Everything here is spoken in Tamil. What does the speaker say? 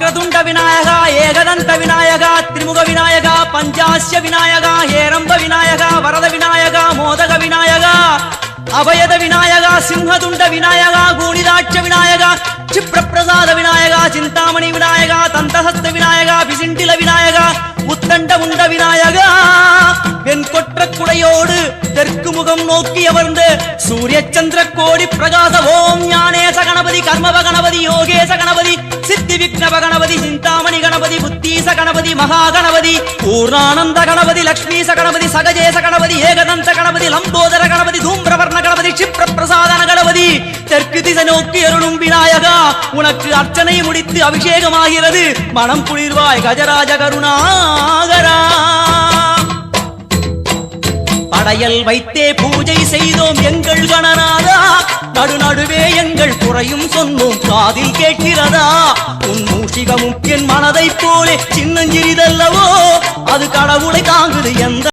வக்ரதுண்ட விநாயகா ஏகதந்த விநாயகா திரிமுக விநாயகா பஞ்சாஸ்ய விநாயகா ஹேரம்ப விநாயகா வரத விநாயகா மோதக விநாயகா அபயத விநாயகா சிம்ஹதுண்ட விநாயகா கூனிதாட்ச விநாயகா क्षिप्रप्रसाद विनायका चिंतामणि विनायका तंतहस्त विनायका विसिंटिल विनायका उत्तंड उंड विनायका வெண்கொற்ற குடையோடு தெற்கு முகம் நோக்கி அமர்ந்து சூரிய சந்திர கோடி பிரகாச ஓம் ஞானேச கணபதி கர்மவ கணபதி யோகேச கணபதி சித்தி விக்னவ கணபதி சிந்தாமணி கணபதி புத்தீச கணபதி மகா கணபதி பூர்ணானந்த கணபதி லக்ஷ்மீச கணபதி சகஜேச கணபதி ஏகதந்த கணபதி லம்போதர கணபதி தூம்பிரவர்ண கணபதி क्षिप्र பிரசாதன கணபதி தெற்கு திசை நோக்கி அருளும் விநாயகா உனக்கு அர்ச்சனை முடித்து அபிஷேகமாகிறது மனம் குளிர்வாய் கஜராஜ கருணாகரா படையல் வைத்தே பூஜை செய்தோம் எங்கள் கணநாதா நடுநடுவே எங்கள் குறையும் சொன்னோம் காதில் கேட்கிறதா உன் மூஷிகமும் என் மனதை போலே சின்னஞ்சிறிதல்லவோ அது கடவுளை தாங்குது எந்த